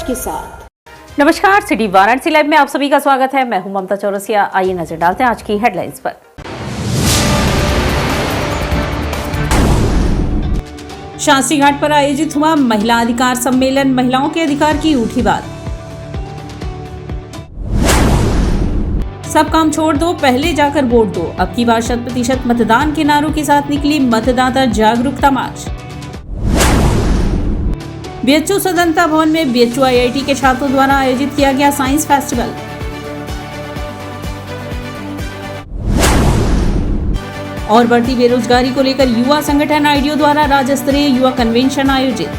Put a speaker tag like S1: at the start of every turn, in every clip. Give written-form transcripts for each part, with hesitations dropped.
S1: के साथ।
S2: नमस्कार, सिटी वाराणसी लाइव में आप सभी का स्वागत है। मैं हूं ममता चौरसिया। आइए नजर डालते हैं आज की हेडलाइंस पर। शास्त्री घाट पर आयोजित हुआ महिला अधिकार सम्मेलन, महिलाओं के अधिकार की उठी बात। सब काम छोड़ दो, पहले जाकर वोट दो। अब की बार 100% मतदान के नारों के साथ निकली मतदाता जागरूकता मार्च। बीएचयू स्वतंत्रता भवन में बीएचयू आईआईटी के छात्रों द्वारा आयोजित किया गया साइंस फेस्टिवल। और बढ़ती बेरोजगारी को लेकर युवा संगठन आईडियो द्वारा राज्य स्तरीय युवा कन्वेंशन आयोजित।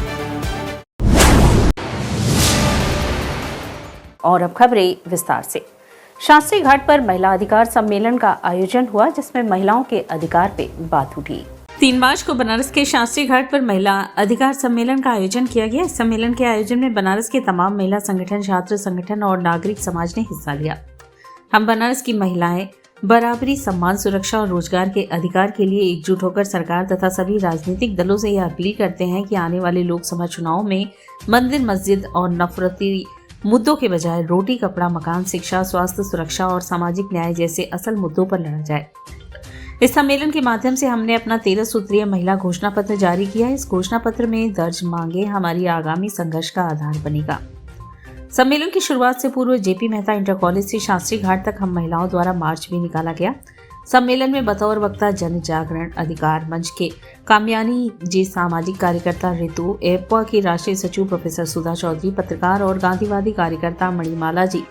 S2: और अब खबरें विस्तार से। शास्त्री घाट पर महिला अधिकार सम्मेलन का आयोजन हुआ, जिसमें महिलाओं के अधिकार पे बात उठी। 3 मार्च को बनारस के शास्त्री घाट पर महिला अधिकार सम्मेलन का आयोजन किया गया। इस सम्मेलन के आयोजन में बनारस के तमाम महिला संगठन, छात्र संगठन और नागरिक समाज ने हिस्सा लिया। हम बनारस की महिलाएं बराबरी, सम्मान, सुरक्षा और रोजगार के अधिकार के लिए एकजुट होकर सरकार तथा सभी राजनीतिक दलों से यह अपील करते हैं कि आने वाले लोकसभा चुनाव में मंदिर, मस्जिद और नफरती मुद्दों के बजाय रोटी, कपड़ा, मकान, शिक्षा, स्वास्थ्य, सुरक्षा और सामाजिक न्याय जैसे असल मुद्दों पर लड़ा जाए। इस सम्मेलन के माध्यम से हमने अपना 13 सूत्रीय महिला घोषणा पत्र जारी किया। इस घोषणा पत्र में दर्ज मांगे हमारी आगामी संघर्ष का आधार बनेगा। सम्मेलन की शुरुआत से पूर्व जेपी मेहता इंटर कॉलेज से शास्त्री घाट तक हम महिलाओं द्वारा मार्च भी निकाला गया। सम्मेलन में बतौर वक्ता जन जागरण अधिकार मंच के कामयानी जी, सामाजिक कार्यकर्ता ऋतु, एपवा की राष्ट्रीय सचिव प्रोफेसर सुधा चौधरी, पत्रकार और गांधीवादी कार्यकर्ता मणिमाला जी,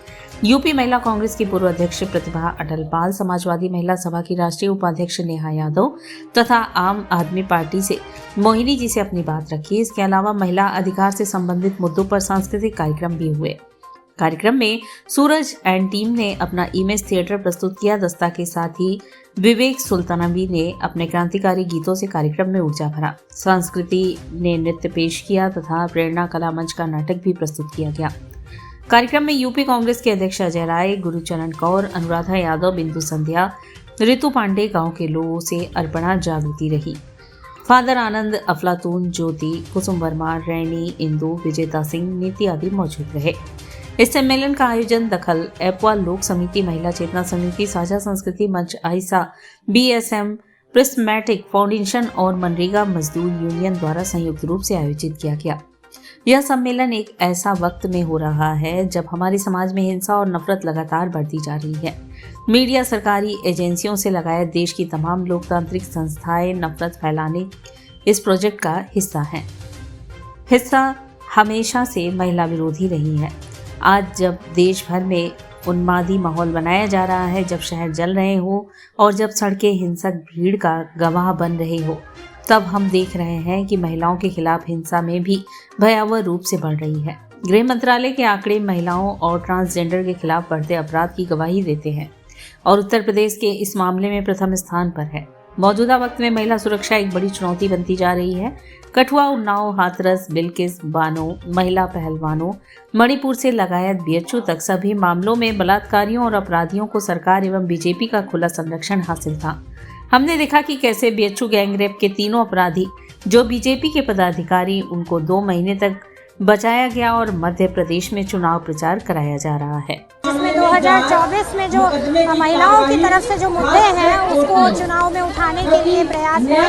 S2: यूपी महिला कांग्रेस की पूर्व अध्यक्ष प्रतिभा अटलपाल, समाजवादी महिला सभा की राष्ट्रीय उपाध्यक्ष नेहा यादव तथा आम आदमी पार्टी से मोहिनी जी से अपनी बात रखी। इसके अलावा महिला अधिकार से संबंधित मुद्दों पर सांस्कृतिक कार्यक्रम भी हुए। कार्यक्रम में सूरज एंड टीम ने अपना इमेज थिएटर प्रस्तुत किया। दस्ता के साथ ही विवेक सुल्तानवी ने अपने क्रांतिकारी गीतों से कार्यक्रम में ऊर्जा भरा। संस्कृति ने नृत्य पेश किया तथा प्रेरणा कला मंच का नाटक भी प्रस्तुत किया गया। कार्यक्रम में यूपी कांग्रेस के अध्यक्ष अजय राय, गुरुचरण कौर, अनुराधा यादव, बिंदु संध्या, ऋतु पांडे, गांव के लोगों से अर्पणा जागृति रही। फादर आनंद, अफलातून, ज्योति, कुसुम वर्मा, रैनी, इंदु, विजेता सिंह, नीति आदि मौजूद रहे। इस सम्मेलन का आयोजन दखल, एपवा लोक समिति, महिला चेतना समिति, साझा संस्कृति मंच, आइसा, बीएसएम, प्रिस्मेटिक फाउंडेशन और मनरेगा मजदूर यूनियन द्वारा संयुक्त रूप से आयोजित किया गया। यह सम्मेलन एक ऐसा वक्त में हो रहा है जब हमारे समाज में हिंसा और नफरत लगातार बढ़ती जा रही है। मीडिया, सरकारी एजेंसियों से लगाकर देश की तमाम लोकतांत्रिक संस्थाएं नफरत फैलाने इस प्रोजेक्ट का हिस्सा हमेशा से महिला विरोधी रही है। आज जब देश भर में उन्मादी माहौल बनाया जा रहा है, जब शहर जल रहे हो और जब सड़कें हिंसक भीड़ का गवाह बन रही हो, तब हम देख रहे हैं कि महिलाओं के खिलाफ हिंसा में भी भयावह रूप से बढ़ रही है। गृह मंत्रालय के आंकड़े महिलाओं और ट्रांसजेंडर के खिलाफ बढ़ते अपराध की गवाही देते हैं और उत्तर प्रदेश के इस मामले में प्रथम स्थान पर है। मौजूदा वक्त में महिला सुरक्षा एक बड़ी चुनौती बनती जा रही है। कठुआ, उन्नाव, हाथरस, बिल्किस बानो, महिला पहलवानों, मणिपुर से लगायत बीएचयू तक सभी मामलों में बलात्कारियों और अपराधियों को सरकार एवं बीजेपी का खुला संरक्षण हासिल था। हमने देखा कि कैसे बीएचयू गैंगरेप के तीनों अपराधी जो बीजेपी के पदाधिकारी, उनको 2 महीने तक बचाया गया और मध्य प्रदेश में चुनाव प्रचार कराया जा रहा है।
S3: इसमें 2024 में जो महिलाओं की तरफ से जो मुद्दे हैं उसको चुनाव में उठाने के लिए प्रयास है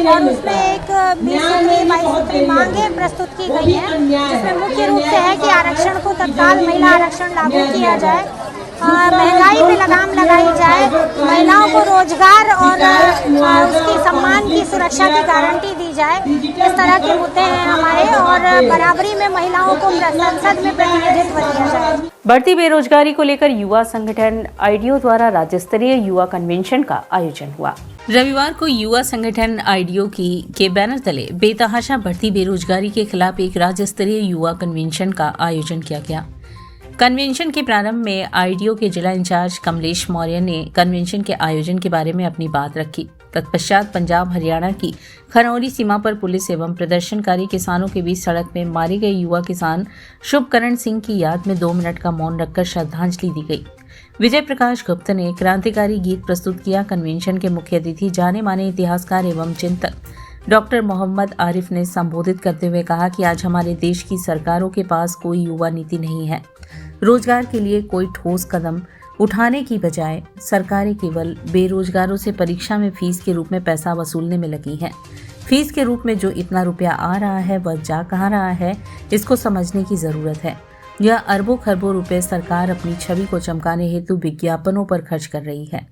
S3: और उसमें एक 22 मांगे प्रस्तुत की गई हैं, जिसमें मुख्य रूप से है कि आरक्षण को तत्काल महिला आरक्षण लागू किया जाए, महंगाई पे लगाम लगाई जाए, महिलाओं को रोजगार और उसकी सम्मान की सुरक्षा की गारंटी दी जाए। इस तरह के मुद्दे हैं हमारे और बराबरी में महिलाओं को संसद में प्रतिनिधित्व दिया जाए।
S2: बढ़ती बेरोजगारी को लेकर युवा संगठन आईडियो द्वारा राज्य स्तरीय युवा कन्वेंशन का आयोजन हुआ। रविवार को युवा संगठन आईडियो के बैनर तले बेतहाशा बढ़ती बेरोजगारी के खिलाफ एक राज्य स्तरीय युवा कन्वेंशन का आयोजन किया गया। कन्वेंशन के प्रारंभ में आईडियो के जिला इंचार्ज कमलेश मौर्य ने कन्वेंशन के आयोजन के बारे में अपनी बात रखी। तत्पश्चात पंजाब हरियाणा की खरौरी सीमा पर पुलिस एवं प्रदर्शनकारी किसानों के बीच सड़क में मारे गए युवा किसान शुभकरण सिंह की याद में 2 मिनट का मौन रखकर श्रद्धांजलि दी गई। विजय प्रकाश गुप्त ने क्रांतिकारी गीत प्रस्तुत किया। कन्वेंशन के मुख्य अतिथि जाने माने इतिहासकार एवं चिंतक डॉक्टर मोहम्मद आरिफ ने संबोधित करते हुए कहा कि आज हमारे देश की सरकारों के पास कोई युवा नीति नहीं है। रोजगार के लिए कोई ठोस कदम उठाने की बजाय सरकारें केवल बेरोजगारों से परीक्षा में फीस के रूप में पैसा वसूलने में लगी हैं। फीस के रूप में जो इतना रुपया आ रहा है वह जा कहाँ रहा है, इसको समझने की ज़रूरत है। यह अरबों खरबों रुपए सरकार अपनी छवि को चमकाने हेतु विज्ञापनों पर खर्च कर रही है।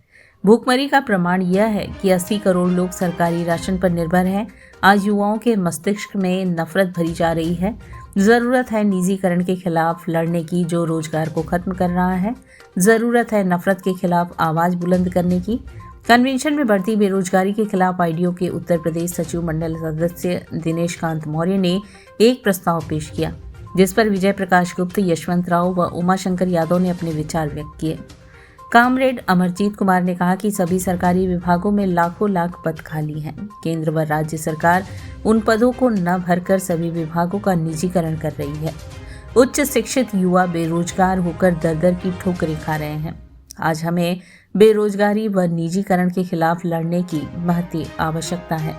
S2: भूखमरी का प्रमाण यह है कि 80 करोड़ लोग सरकारी राशन पर निर्भर हैं। आज युवाओं के मस्तिष्क में नफरत भरी जा रही है। ज़रूरत है निजीकरण के खिलाफ लड़ने की, जो रोजगार को खत्म कर रहा है। ज़रूरत है नफरत के खिलाफ आवाज़ बुलंद करने की। कन्वेंशन में बढ़ती बेरोजगारी के खिलाफ आईडीओ के उत्तर प्रदेश सचिव मंडल सदस्य दिनेश कांत मौर्य ने एक प्रस्ताव पेश किया, जिस पर विजय प्रकाश गुप्त, यशवंत राव व उमाशंकर यादव ने अपने विचार व्यक्त किए। कामरेड अमरजीत कुमार ने कहा कि सभी सरकारी विभागों में लाखों लाख पद खाली हैं। केंद्र व राज्य सरकार उन पदों को न भरकर सभी विभागों का निजीकरण कर रही है। उच्च शिक्षित युवा बेरोजगार होकर दर दर की ठोकरें खा रहे हैं। आज हमें बेरोजगारी व निजीकरण के खिलाफ लड़ने की महती आवश्यकता है।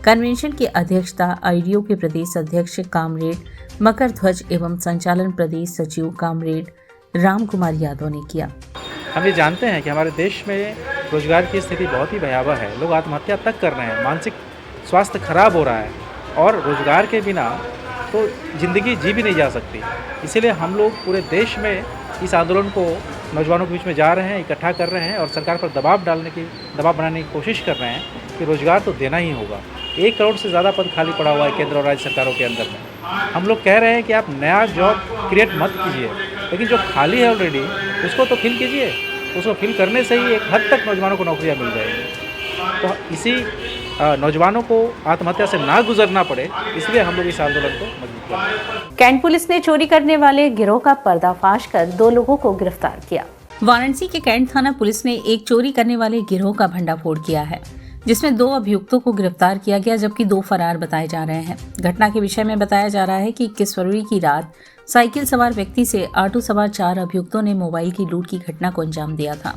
S2: कन्वेंशन की अध्यक्षता आईडीओ के प्रदेश अध्यक्ष कामरेड मकर ध्वज एवं संचालन प्रदेश सचिव कामरेड राम कुमार यादव ने किया।
S1: हम ये जानते हैं कि हमारे देश में रोजगार की स्थिति बहुत ही भयावह है। लोग आत्महत्या तक कर रहे हैं, मानसिक स्वास्थ्य खराब हो रहा है और रोजगार के बिना तो ज़िंदगी जी भी नहीं जा सकती। इसीलिए हम लोग पूरे देश में इस आंदोलन को नौजवानों के बीच में जा रहे हैं, इकट्ठा कर रहे हैं और सरकार पर दबाव बनाने की कोशिश कर रहे हैं कि रोजगार तो देना ही होगा। 1 करोड़ से ज़्यादा पद खाली पड़ा हुआ है केंद्र और राज्य सरकारों के अंदर में। हम लोग कह रहे हैं कि आप नया जॉब क्रिएट मत कीजिए, लेकिन जो खाली है ऑलरेडी उसको तो फिल कीजिए। उसको फिल करने से ही एक हद तक नौजवानों को नौकरियां मिल जाएंगी। तो इसी नौजवानों को आत्महत्या से ना गुजरना पड़े, इसलिए हम लोग इस आंदोलन को मजबूत कर रहे हैं।
S2: कैंट पुलिस ने चोरी करने वाले गिरोह का पर्दाफाश कर 2 लोगों को गिरफ्तार किया। वाराणसी के कैंट थाना पुलिस ने एक चोरी करने वाले गिरोह का भंडाफोड़ किया है, जिसमें 2 अभियुक्तों को गिरफ्तार किया गया, जबकि 2 फरार बताए जा रहे हैं। घटना के विषय में बताया जा रहा है कि 21 फरवरी की रात साइकिल सवार व्यक्ति से ऑटो सवार 4 अभियुक्तों ने मोबाइल की लूट की घटना को अंजाम दिया था।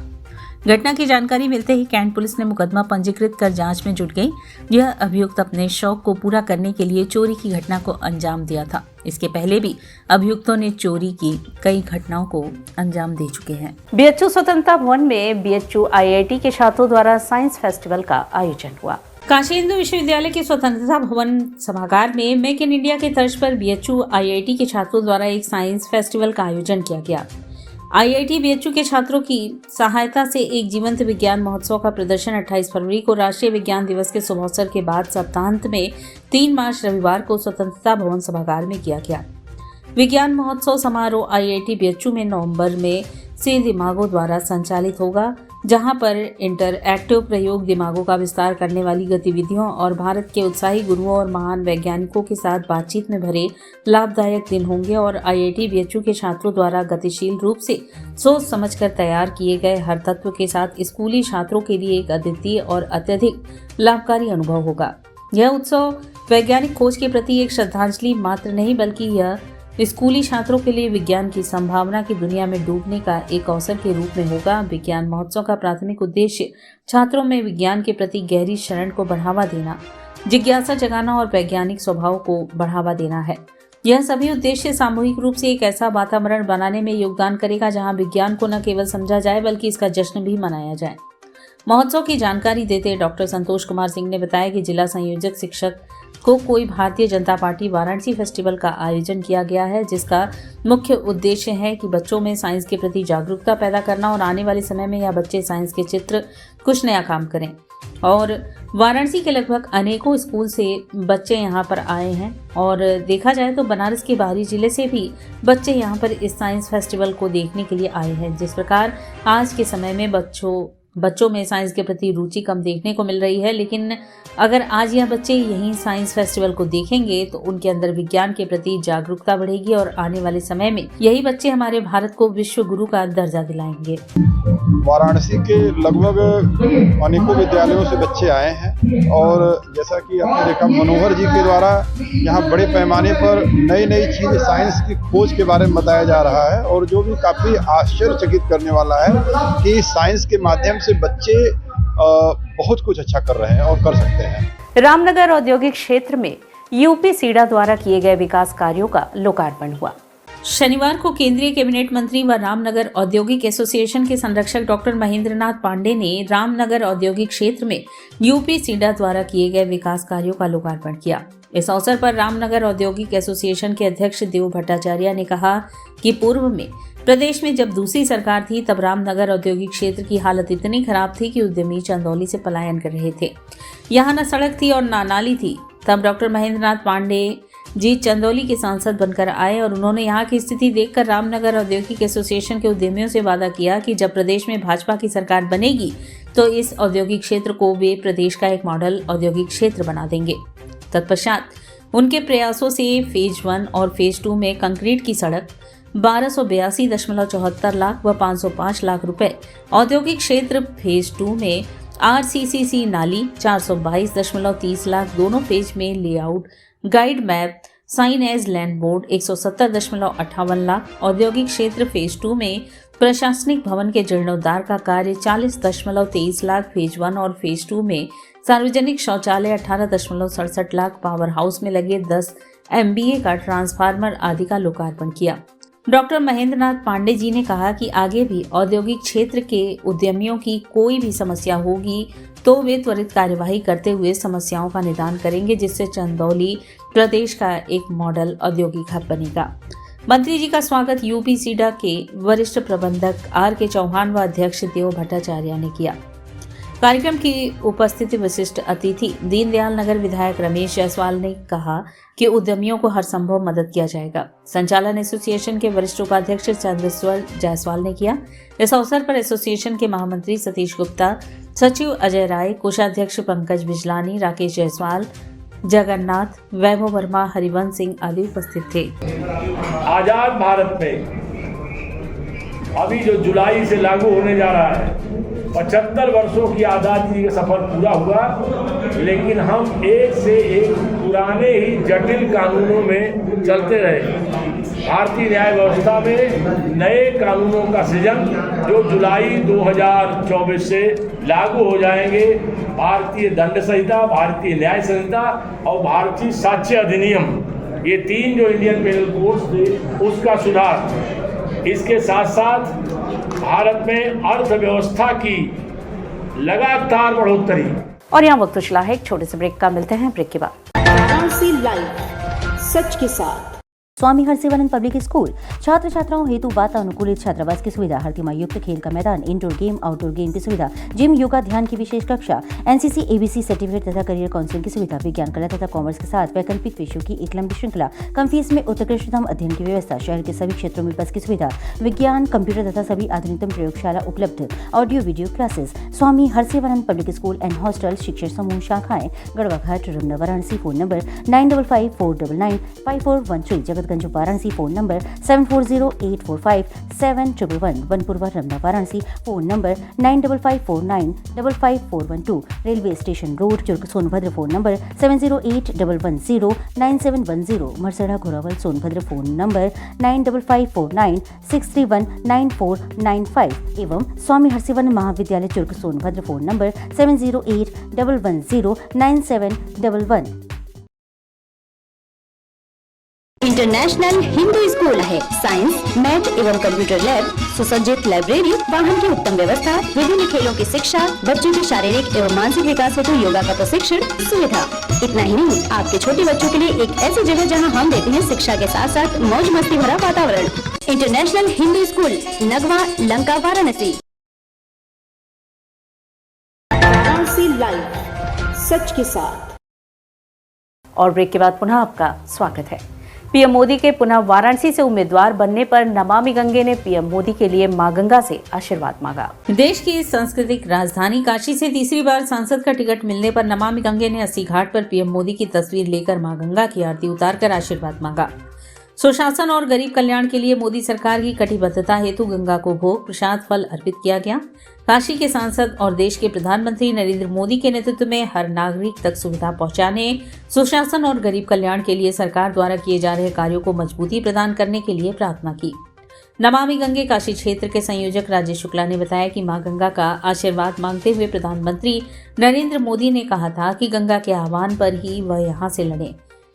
S2: घटना की जानकारी मिलते ही कैंट पुलिस ने मुकदमा पंजीकृत कर जांच में जुट गई। यह अभियुक्त अपने शौक को पूरा करने के लिए चोरी की घटना को अंजाम दिया था। इसके पहले भी अभियुक्तों ने चोरी की कई घटनाओं को अंजाम दे चुके हैं। बीएचयू स्वतंत्रता भवन में बीएचयू आईआईटी के छात्रों द्वारा साइंस फेस्टिवल का आयोजन हुआ। काशी हिंदू विश्वविद्यालय के स्वतंत्रता भवन सभागार में मेक इन इंडिया के तर्ज पर बीएचयू आईआईटी के छात्रों द्वारा एक साइंस फेस्टिवल का आयोजन किया गया। आईआईटी बीएचयू के छात्रों की सहायता से एक जीवंत विज्ञान महोत्सव का प्रदर्शन 28 फरवरी को राष्ट्रीय विज्ञान दिवस के शुभावसर के बाद सप्ताहांत में 3 मार्च रविवार को स्वतंत्रता भवन सभागार में किया गया। विज्ञान महोत्सव समारोह आईआईटी बीएचयू में नवंबर में से दिमागों द्वारा संचालित होगा, जहां पर इंटरएक्टिव प्रयोग, दिमागों का विस्तार करने वाली गतिविधियों और भारत के उत्साही गुरुओं और महान वैज्ञानिकों के साथ बातचीत में भरे लाभदायक दिन होंगे। और आईआईटी बीएचयू के छात्रों द्वारा गतिशील रूप से सोच समझकर तैयार किए गए हर तत्व के साथ स्कूली छात्रों के लिए एक अद्वितीय और अत्यधिक लाभकारी अनुभव होगा। यह उत्सव वैज्ञानिक खोज के प्रति एक श्रद्धांजलि मात्र नहीं, बल्कि यह स्कूली छात्रों के लिए विज्ञान की संभावना की दुनिया में डूबने का एक अवसर के रूप में होगा। विज्ञान महोत्सव का प्राथमिक उद्देश्य छात्रों में विज्ञान के प्रति गहरी शरण को बढ़ावा देना, जिज्ञासा जगाना और वैज्ञानिक स्वभाव को बढ़ावा देना है। यह सभी उद्देश्य सामूहिक रूप से एक ऐसा वातावरण बनाने में योगदान करेगा जहां विज्ञान को न केवल समझा जाए बल्कि इसका जश्न भी मनाया जाए। महोत्सव की जानकारी देते डॉक्टर संतोष कुमार सिंह ने बताया कि जिला संयोजक शिक्षक को कोई भारतीय जनता पार्टी वाराणसी फेस्टिवल का आयोजन किया गया है, जिसका मुख्य उद्देश्य है कि बच्चों में साइंस के प्रति जागरूकता पैदा करना और आने वाले समय में यह बच्चे साइंस के चित्र कुछ नया काम करें। और वाराणसी के लगभग अनेकों स्कूल से बच्चे यहाँ पर आए हैं और देखा जाए तो बनारस के बाहरी जिले से भी बच्चे यहाँ पर इस साइंस फेस्टिवल को देखने के लिए आए हैं। जिस प्रकार आज के समय में बच्चों में साइंस के प्रति रुचि कम देखने को मिल रही है, लेकिन अगर आज यह बच्चे यहीं साइंस फेस्टिवल को देखेंगे तो उनके अंदर विज्ञान के प्रति जागरूकता बढ़ेगी और आने वाले समय में यही बच्चे हमारे भारत को विश्व गुरु का दर्जा दिलाएंगे।
S4: वाराणसी के लगभग अनेकों विद्यालयों से बच्चे आए हैं और जैसा कि आपने देखा मनोहर जी के द्वारा यहाँ बड़े पैमाने पर नई नई चीज़ें साइंस की खोज के बारे में बताया जा रहा है और जो भी काफ़ी आश्चर्यचकित करने वाला है कि साइंस के माध्यम से बच्चे बहुत कुछ अच्छा कर रहे हैं और कर सकते हैं।
S2: रामनगर औद्योगिक क्षेत्र में यूपी सीडा द्वारा किए गए विकास कार्यों का लोकार्पण हुआ। शनिवार को केंद्रीय कैबिनेट मंत्री व रामनगर औद्योगिक एसोसिएशन के संरक्षक डॉक्टर महेंद्रनाथ पांडे ने रामनगर औद्योगिक क्षेत्र में यूपी सीडा द्वारा किए गए विकास कार्यों का लोकार्पण किया। इस अवसर पर रामनगर औद्योगिक एसोसिएशन के अध्यक्ष देव भट्टाचार्य ने कहा कि पूर्व में प्रदेश में जब दूसरी सरकार थी तब रामनगर औद्योगिक क्षेत्र की हालत इतनी खराब थी कि उद्यमी चंदौली से पलायन कर रहे थे। यहाँ न सड़क थी और न नाली थी। तब डॉक्टर महेंद्रनाथ पांडे जी चंदौली के सांसद बनकर आए और उन्होंने यहाँ की स्थिति देखकर रामनगर औद्योगिक एसोसिएशन के उद्यमियों से वादा किया कि जब प्रदेश में भाजपा की सरकार बनेगी तो इस औद्योगिक क्षेत्र को वे प्रदेश का एक मॉडल औद्योगिक क्षेत्र बना देंगे। तत्पश्चात उनके प्रयासों से फेज 1 और फेज 2 में कंक्रीट की सड़क 1282.74 लाख व 505 लाख रुपए, औद्योगिक क्षेत्र फेज 2 में आरसीसीसी नाली 422.30 लाख, दोनों फेज में layout, guide map, signage land board 170.58 lakh, औद्योगिक क्षेत्र फेज 2 में प्रशासनिक भवन के जीर्णोद्धार का कार्य 40.23 लाख, फेज 1 और फेज 2 में सार्वजनिक शौचालय 18.67 लाख, पावर हाउस में लगे 10 MVA का ट्रांसफार्मर आदि का लोकार्पण किया। डॉक्टर महेंद्रनाथ पांडे जी ने कहा कि आगे भी औद्योगिक क्षेत्र के उद्यमियों की कोई भी समस्या होगी तो वे त्वरित कार्यवाही करते हुए समस्याओं का निदान करेंगे, जिससे चंदौली प्रदेश का एक मॉडल औद्योगिक हब बनेगा। मंत्री जी का स्वागत यूपी सीडा के वरिष्ठ प्रबंधक RK चौहान व अध्यक्ष देव भट्टाचार्य ने किया। कार्यक्रम की उपस्थिति विशिष्ट अतिथि दीनदयाल नगर विधायक रमेश जायसवाल ने कहा कि उद्यमियों को हर संभव मदद किया जाएगा। संचालन एसोसिएशन के वरिष्ठ उपाध्यक्ष चंद्रेश्वर जायसवाल ने किया। इस अवसर पर एसोसिएशन के महामंत्री सतीश गुप्ता, सचिव अजय राय, कोषाध्यक्ष पंकज बिजलानी, राकेश जायसवाल, जगन्नाथ, वैभव वर्मा, हरिवंश सिंह आदि उपस्थित थे।
S5: आजाद भारत में अभी जो जुलाई से लागू होने जा रहा है, 75 वर्षों की आज़ादी का सफर पूरा हुआ, लेकिन हम एक से एक पुराने ही जटिल कानूनों में चलते रहे। भारतीय न्याय व्यवस्था में नए कानूनों का सृजन जो जुलाई 2024 से लागू हो जाएंगे, भारतीय दंड संहिता, भारतीय न्याय संहिता और भारतीय साक्ष्य अधिनियम, ये 3 जो इंडियन पेनल कोड्स थे उसका सुधार। इसके साथ साथ भारत में अर्थव्यवस्था की लगातार बढ़ोतरी।
S2: और यहाँ वक्त चला है एक छोटे से ब्रेक का, मिलते हैं ब्रेक के बाद।
S6: वाराणसी लाइव सच के साथ।
S7: स्वामी हरसिवानंद पब्लिक स्कूल छात्र छात्राओं हेतु वातानुकूलित छात्रावास की सुविधा, हर तिमाही युक्त खेल का मैदान, इंडोर गेम आउटडोर गेम की सुविधा, जिम, योगा, ध्यान की विशेष कक्षा, NCC ABC सर्टिफिकेट तथा करियर काउंसलिंग की सुविधा, विज्ञान, कला तथा कॉमर्स के साथ वैकल्पिक विषयों की एक लंबी श्रृंखला, कम फीस में उत्कृष्टतम अध्ययन की व्यवस्था, शहर के सभी क्षेत्रों में बस की सुविधा, विज्ञान, कंप्यूटर तथा सभी आधुनिकतम प्रयोगशाला उपलब्ध, audio video classes. Swami Harsivanand public school and hostel, शिक्षण समूह, शाखाएं Garhwa Ghat, Ramna, Varanasi. Phone number 9554995413, Jagatganj Varanasi. Phone number 7408457111, Banpurwa, Ramna, Varanasi. Phone number 9554955412, railway station road, Churk, Sonbhadra. Phone number 7081109710, Marsara, Ghorawal, Sonbhadra. Phone number 954963199495 एवं Swami Harsivanand Mahavidyalaya, Churk, Sonbhadra. Phone number 7081109711।
S6: International Hindu school है। साइंस, मैथ एवं कंप्यूटर लैब, सुसज्जित लाइब्रेरी, वाहन की उत्तम व्यवस्था, विभिन्न खेलों की शिक्षा, बच्चों के शारीरिक एवं मानसिक विकास हेतु योगा का प्रशिक्षण सुविधा। इतना ही नहीं, आपके छोटे बच्चों के लिए एक ऐसी जगह जहां हम देते हैं शिक्षा के साथ साथ मौज मस्ती भरा वातावरण। International Hindu school, Nagwa, Lanka, Varanasi. Varanasi live सच के साथ।
S2: और ब्रेक के बाद पुनः आपका स्वागत है। पीएम मोदी के पुनः वाराणसी से उम्मीदवार बनने पर नमामि गंगे ने पीएम मोदी के लिए मां गंगा से आशीर्वाद मांगा। देश की सांस्कृतिक राजधानी काशी से तीसरी बार सांसद का टिकट मिलने पर नमामि गंगे ने अस्सी घाट पर पीएम मोदी की तस्वीर लेकर मां गंगा की आरती उतारकर आशीर्वाद मांगा। सुशासन और गरीब कल्याण के लिए मोदी सरकार की कटिबद्धता हेतु गंगा को भोग, प्रसाद, फल अर्पित किया गया। काशी के सांसद और देश के प्रधानमंत्री नरेंद्र मोदी के नेतृत्व में हर नागरिक तक सुविधा पहुंचाने, सुशासन और गरीब कल्याण के लिए सरकार द्वारा किए जा रहे कार्यों को मजबूती प्रदान करने के लिए प्रार्थना की। नमामि गंगे काशी क्षेत्र के संयोजक राजेश शुक्ला ने बताया कि मां गंगा का आशीर्वाद मांगते हुए प्रधानमंत्री नरेंद्र मोदी ने कहा था कि गंगा के आह्वान पर ही वह यहां से लड़े।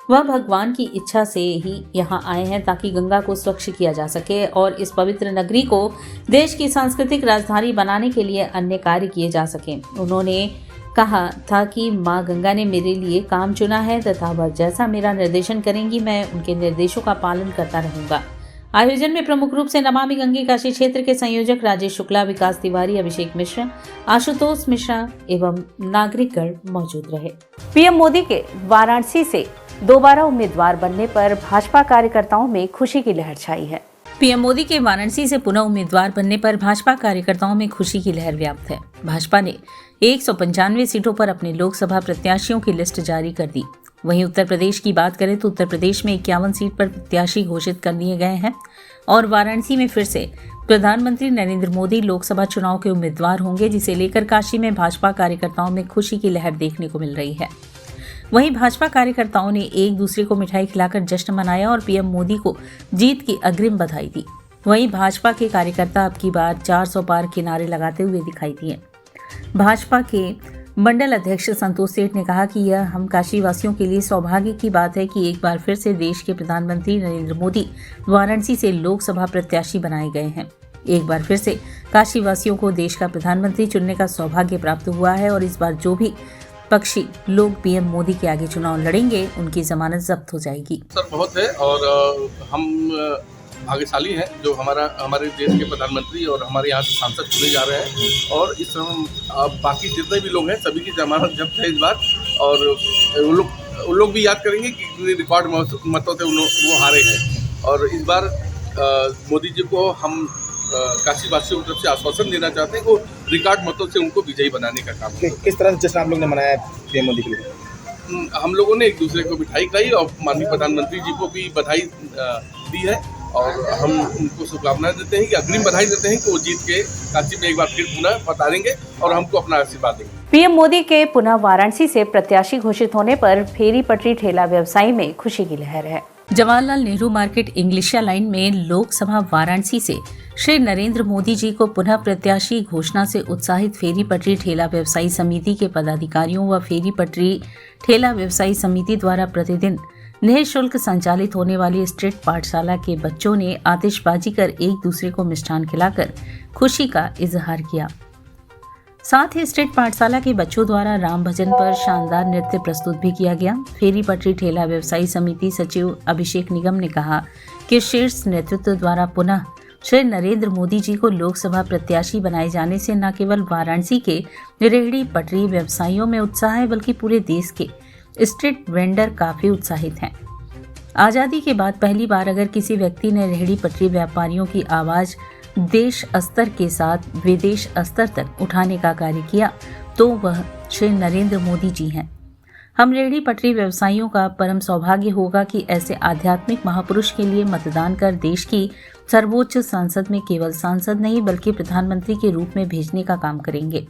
S2: वह भगवान की इच्छा से ही यहां आए हैं ताकि गंगा को स्वच्छ किया जा सके और इस पवित्र नगरी को देश की सांस्कृतिक राजधानी बनाने के लिए अन्य कार्य किए जा सके। उन्होंने कहा था कि मां गंगा ने मेरे लिए काम चुना है तथा वह जैसा मेरा निर्देशन करेंगी मैं उनके निर्देशों का पालन करता रहूंगा। आयोजन में प्रमुख रूप से नमामि गंगे काशी क्षेत्र के संयोजक राजेश शुक्ला, विकास तिवारी, अभिषेक मिश्रा, आशुतोष मिश्रा एवं नागरिकगण मौजूद रहे। पीएम मोदी के वाराणसी से दोबारा उम्मीदवार बनने पर भाजपा कार्यकर्ताओं में खुशी की लहर छाई है। पीएम मोदी के वाराणसी से पुनः उम्मीदवार बनने पर भाजपा कार्यकर्ताओं में खुशी की लहर व्याप्त है। भाजपा ने 195 सीटों पर अपने लोकसभा प्रत्याशियों की लिस्ट जारी कर दी। वहीं उत्तर प्रदेश की बात करें तो उत्तर प्रदेश में 51 सीट पर प्रत्याशी घोषित कर दिए गए हैं और वाराणसी में फिर से प्रधानमंत्री नरेंद्र मोदी लोकसभा चुनाव के उम्मीदवार होंगे, जिसे लेकर काशी में भाजपा कार्यकर्ताओं में खुशी की लहर देखने को मिल रही है। वहीं भाजपा कार्यकर्ताओं ने एक दूसरे को मिठाई खिलाकर जश्न मनाया और पीएम मोदी को जीत की अग्रिम बधाई दी। वहीं भाजपा के कार्यकर्ता अब की बार 400 पार के नारे लगाते हुए दिखाई दिए। भाजपा के मंडल अध्यक्ष संतोष सेठ ने कहा कि यह हम काशी वासियों के लिए सौभाग्य की बात है कि एक बार फिर से देश के प्रधानमंत्री नरेंद्र मोदी वाराणसी से लोकसभा प्रत्याशी बनाए गए हैं। एक बार फिर से काशी वासियों को देश का प्रधानमंत्री चुनने का सौभाग्य प्राप्त हुआ है और इस बार जो भी पक्षी लोग पीएम मोदी के आगे चुनाव लड़ेंगे उनकी जमानत जब्त हो जाएगी।
S8: सर बहुत है और हम भाग्यशाली हैं जो हमारे देश के प्रधानमंत्री और हमारे यहाँ से सांसद चुने जा रहे हैं और इस समय बाकी जितने भी लोग हैं सभी की जमानत जब्त है इस बार और वो लोग भी याद करेंगे कि रिकॉर्ड मतों से वो हारे हैं और इस बार मोदी जी को हम काशी वासियों की तरफ से आश्वासन देना चाहते हैं कि वो रिकॉर्ड मतों से उनको विजयी बनाने का काम।
S9: किस तरह से जश्न आप लोग ने मनाया पीएम मोदी के लिए?
S8: हम लोगों ने एक दूसरे को मिठाई खिलाई और माननीय प्रधानमंत्री जी को भी बधाई दी है और हम उनको शुभकामनाएं देते हैं कि अग्रिम बधाई देते हैं कि वो जीत के काशी में एक बार फिर पुनः पधारेंगे और हमको अपना आशीर्वाद देंगे।
S2: पीएम मोदी के पुनः वाराणसी से प्रत्याशी घोषित होने पर फेरी पटरी ठेला व्यवसायी में खुशी की लहर है। जवाहरलाल नेहरू मार्केट इंग्लिशिया लाइन में लोकसभा वाराणसी से श्री नरेंद्र मोदी जी को पुनः प्रत्याशी घोषणा से उत्साहित फेरी पटरी ठेला व्यवसायी समिति के पदाधिकारियों व फेरी पटरी ठेला व्यवसायी समिति द्वारा प्रतिदिन निःशुल्क संचालित होने वाली स्ट्रीट पाठशाला के बच्चों ने आतिशबाजी कर एक दूसरे को मिष्ठान खिलाकर खुशी का इजहार किया। साथ ही स्ट्रीट पाठशाला के बच्चों द्वारा राम भजन पर शानदार नृत्य प्रस्तुत भी किया गया। फेरी पटरी ठेला व्यवसायी समिति सचिव अभिषेक निगम ने कहा कि शीर्ष नेतृत्व द्वारा पुनः श्री नरेंद्र मोदी जी को लोकसभा प्रत्याशी बनाए जाने से न केवल वाराणसी के रेहड़ी पटरी व्यवसायियों में उत्साह है बल्कि पूरे देश के स्ट्रीट वेंडर काफी उत्साहित हैं। आजादी के बाद पहली बार अगर किसी व्यक्ति ने रेहड़ी पटरी व्यापारियों की आवाज देश स्तर के साथ विदेश स्तर तक उठाने का कार्य किया तो वह श्री नरेंद्र मोदी जी हैं। हम रेहड़ी पटरी व्यवसायियों का परम सौभाग्य होगा कि ऐसे आध्यात्मिक महापुरुष के लिए मतदान कर देश की सर्वोच्च संसद में केवल सांसद नहीं बल्कि प्रधानमंत्री के रूप में भेजने का काम करेंगे।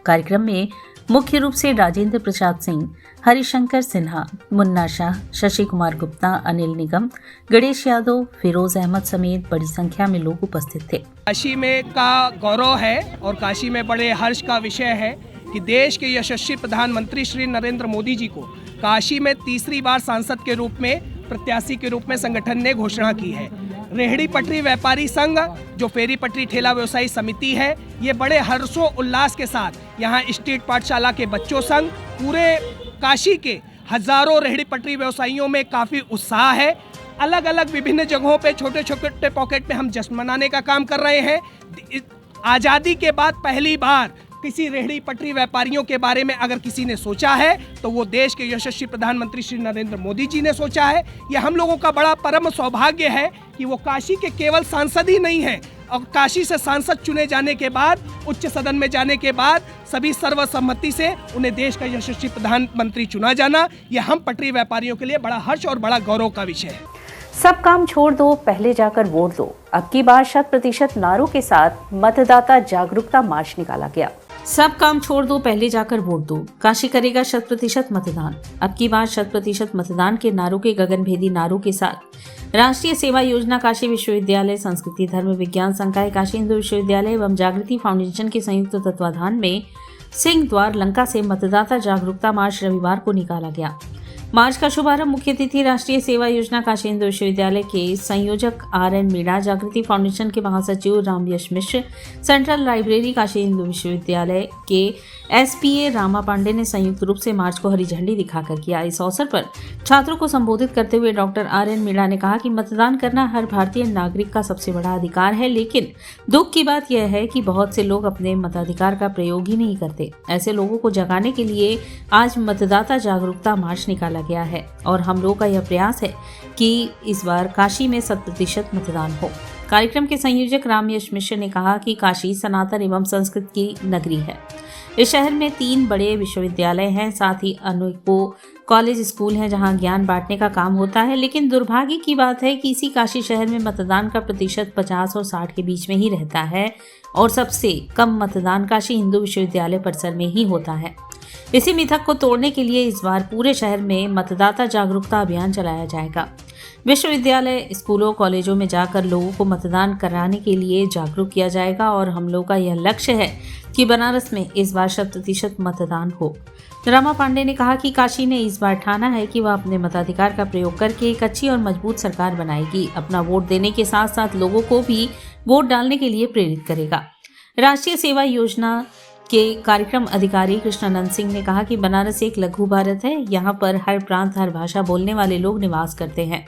S2: कार्यक्रम में मुख्य रूप से राजेंद्र प्रसाद सिंह, हरिशंकर सिन्हा, मुन्ना शाह, शशि कुमार गुप्ता, अनिल निगम, गणेश यादव, फिरोज अहमद समेत बड़ी संख्या में लोग उपस्थित थे।
S10: काशी में का गौरव है और काशी में बड़े हर्ष का विषय है कि देश के यशस्वी प्रधानमंत्री श्री नरेंद्र मोदी जी को काशी में तीसरी बार सांसद के रूप में प्रत्याशी के रूप में संगठन ने घोषणा की है। रेहड़ी पटरी व्यापारी संघ जो फेरी पटरी ठेला व्यवसायी समिति है, ये बड़े हर्षो उल्लास के साथ यहाँ स्ट्रीट पाठशाला के बच्चों संग पूरे काशी के हजारों रेहड़ी पटरी व्यवसायियों में काफ़ी उत्साह है। अलग अलग विभिन्न जगहों पे छोटे छोटे पॉकेट में हम जश्न मनाने का काम कर रहे हैं। आज़ादी के बाद पहली बार किसी रेहड़ी पटरी व्यापारियों के बारे में अगर किसी ने सोचा है तो वो देश के यशस्वी प्रधानमंत्री श्री नरेंद्र मोदी जी ने सोचा है। यह हम लोगों का बड़ा परम सौभाग्य है कि वो काशी के केवल सांसद ही नहीं हैं और काशी से सांसद चुने जाने के बाद उच्च सदन में जाने के बाद सभी सर्वसम्मति से उन्हें देश का यशस्वी प्रधानमंत्री चुना जाना, यह हम पटरी व्यापारियों के लिए बड़ा हर्ष और बड़ा गौरव का विषय है।
S2: सब काम छोड़ दो, पहले जाकर वोट दो। अब की बार 100% नारों के साथ मतदाता जागरूकता मार्च निकाला गया। सब काम छोड़ दो, पहले जाकर वोट दो। काशी करेगा 100% मतदान। अब की बार 100% मतदान के नारों के गगनभेदी नारों के साथ राष्ट्रीय सेवा योजना, काशी विश्वविद्यालय, संस्कृति धर्म विज्ञान संकाय, काशी हिंदू विश्वविद्यालय एवं जागृति फाउंडेशन के संयुक्त तत्वाधान में सिंह द्वार लंका से मतदाता जागरूकता मार्च रविवार को निकाला गया। मार्च का शुभारंभ मुख्य अतिथि राष्ट्रीय सेवा योजना काशी हिंदू विश्वविद्यालय के संयोजक RN मीणा, जागृति फाउंडेशन के महासचिव रामयश मिश्र, सेंट्रल लाइब्रेरी काशी हिंदू विश्वविद्यालय के SPA रामा पांडे ने संयुक्त रूप से मार्च को हरी झंडी दिखाकर किया। इस अवसर पर छात्रों को संबोधित करते हुए डॉक्टर RN मीणा ने कहा कि मतदान करना हर भारतीय नागरिक का सबसे बड़ा अधिकार है, लेकिन दुख की बात यह है कि बहुत से लोग अपने मताधिकार का प्रयोग ही नहीं करते। ऐसे लोगों को जगाने के लिए आज मतदाता जागरूकता मार्च निकाला गया है और हम लोगों का यह प्रयास है कि इस बार काशी में 100% मतदान हो। कार्यक्रम के संयोजक रामयश मिश्र ने कहा कि काशी सनातन एवं संस्कृत की नगरी है। इस शहर में 3 बड़े विश्वविद्यालय हैं, साथ ही अनेकों कॉलेज स्कूल हैं जहां ज्ञान बांटने का काम होता है, लेकिन दुर्भाग्य की बात है कि इसी काशी शहर में मतदान का प्रतिशत 50 और 60 के बीच में ही रहता है और सबसे कम मतदान काशी हिंदू विश्वविद्यालय परिसर में ही होता है। इसी मिथक को तोड़ने के लिए इस बार पूरे शहर में मतदाता जागरूकता अभियान चलाया जाएगा। विश्वविद्यालय, स्कूलों, कॉलेजों में जाकर लोगों को मतदान कराने के लिए जागरूक किया जाएगा और हम लोग का यह लक्ष्य है कि बनारस में इस बार 100% मतदान हो। रामा पांडे ने कहा कि काशी ने इस बार ठाना है कि वह अपने मताधिकार का प्रयोग करके एक अच्छी और मजबूत सरकार बनाएगी। अपना वोट देने के साथ साथ लोगों को भी वोट डालने के लिए प्रेरित करेगा। राष्ट्रीय सेवा योजना के कार्यक्रम अधिकारी कृष्णानंद सिंह ने कहा कि बनारस एक लघु भारत है, यहाँ पर हर प्रांत, हर भाषा बोलने वाले लोग निवास करते हैं।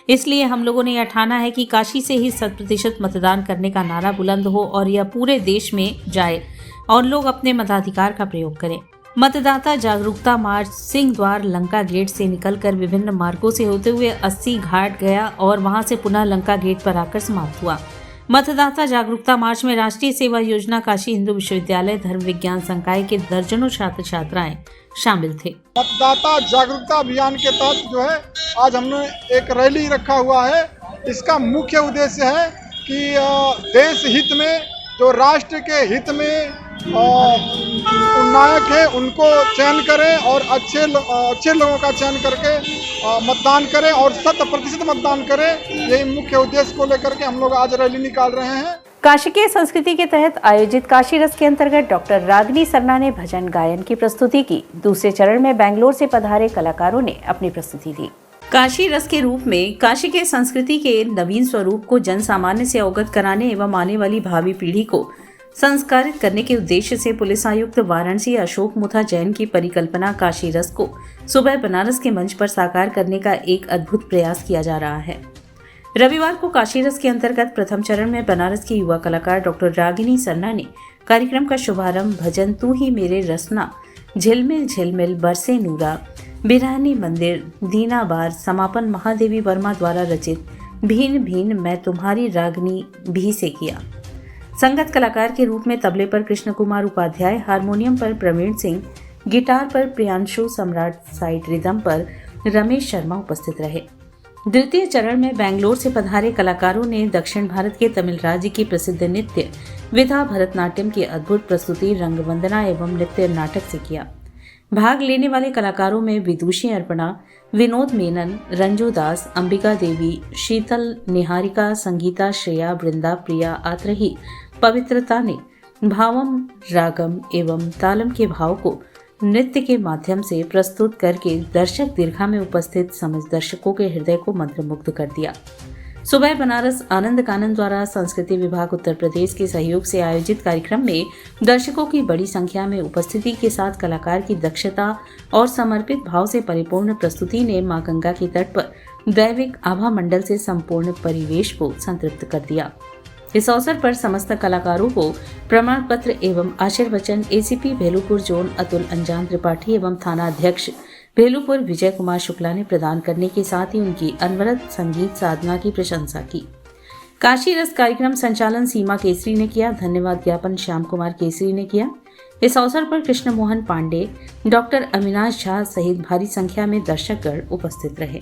S2: इसलिए हम लोगों ने यह ठाना है कि काशी से ही 100% मतदान करने का नारा बुलंद हो और यह पूरे देश में जाए और लोग अपने मताधिकार का प्रयोग करें। मतदाता जागरूकता मार्च सिंह द्वार लंका गेट से निकलकर विभिन्न मार्गों से होते हुए 80 घाट गया और वहां से पुनः लंका गेट पर आकर समाप्त हुआ। मतदाता जागरूकता मार्च में राष्ट्रीय सेवा योजना, काशी हिंदू विश्वविद्यालय, धर्म विज्ञान संकाय के दर्जनों छात्र छात्राएं शामिल थे।
S4: मतदाता जागरूकता अभियान के तहत जो है आज हमने एक रैली रखा हुआ है। इसका मुख्य उद्देश्य है कि देश हित में, जो राष्ट्र के हित में नायक है उनको चयन करें और अच्छे लोगों का चयन करके मतदान करें और 100% मतदान करें। यही मुख्य उद्देश्य को लेकर के हम लोग आज रैली निकाल रहे हैं।
S2: काशी के संस्कृति के तहत आयोजित काशी रस के अंतर्गत डॉक्टर रागिनी सरना ने भजन गायन की प्रस्तुति की। दूसरे चरण में बेंगलोर से पधारे कलाकारों ने अपनी प्रस्तुति दी। काशी रस के रूप में काशी के संस्कृति के नवीन स्वरूप को जन सामान्य से अवगत कराने एवं आने वाली भावी पीढ़ी को संस्कारित करने के उद्देश्य से पुलिस आयुक्त वाराणसी अशोक मुथा जैन की परिकल्पना काशी रस को सुबह बनारस के मंच पर साकार करने का एक अद्भुत प्रयास किया जा रहा है। रविवार को काशी रस के अंतर्गत प्रथम चरण में बनारस की युवा कलाकार डॉक्टर रागिनी सरना ने कार्यक्रम का शुभारंभ भजन तू ही मेरे रसना, झिलमिल झिलमिल बरसे नूरा, बिरहनी मंदिर, दीना बार, समापन महादेवी वर्मा द्वारा रचित भीन भीन मैं तुम्हारी रागनी भी से किया। संगत कलाकार के रूप में तबले पर कृष्ण कुमार उपाध्याय, हारमोनियम पर प्रवीण सिंह, गिटार पर प्रियांशु सम्राट, साइड रिदम पर रमेश शर्मा उपस्थित रहे। द्वितीय चरण में बेंगलोर से पधारे कलाकारों ने दक्षिण भारत के तमिल राज्य की प्रसिद्ध नृत्य विधा भरतनाट्यम की अद्भुत प्रस्तुति रंगवंदना एवं नृत्य नाटक से किया। भाग लेने वाले कलाकारों में विदुषी अर्पणा, विनोद मेनन, रंजू दास, अंबिका देवी, शीतल, निहारिका, संगीता, श्रेया, वृंदा, प्रिया, आत्रही, पवित्रता ने भावम, रागम एवं तालम के भाव को नृत्य के माध्यम से प्रस्तुत करके दर्शक दीर्घा में उपस्थित समस्त दर्शकों के हृदय को मंत्रमुग्ध कर दिया। सुबह बनारस आनंद कानन द्वारा संस्कृति विभाग उत्तर प्रदेश के सहयोग से आयोजित कार्यक्रम में दर्शकों की बड़ी संख्या में उपस्थिति के साथ कलाकार की दक्षता और समर्पित भाव से परिपूर्ण प्रस्तुति ने मां गंगा के तट पर दैविक आभा मंडल से संपूर्ण परिवेश को संतृप्त कर दिया। इस अवसर पर समस्त कलाकारों को प्रमाण पत्र एवं आशीर्वचन एसीपी भेलूपुर जोन अतुल अंजान त्रिपाठी एवं थाना अध्यक्ष भेलूपुर विजय कुमार शुक्ला ने प्रदान करने के साथ ही उनकी अनवरत संगीत साधना की प्रशंसा की। काशी रस कार्यक्रम संचालन सीमा केसरी ने किया। धन्यवाद ज्ञापन श्याम कुमार केसरी ने किया। इस अवसर पर कृष्ण मोहन पांडे, डॉक्टर अविनाश झा सहित भारी संख्या में दर्शकगण उपस्थित रहे।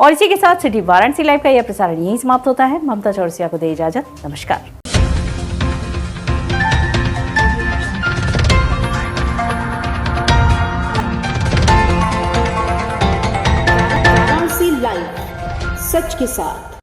S2: और इसी के साथ सिटी वाराणसी लाइव का यह प्रसारण यहीं समाप्त होता है। ममता चौरसिया को दे इजाजत। नमस्कार।
S6: वाराणसी लाइव, सच के साथ।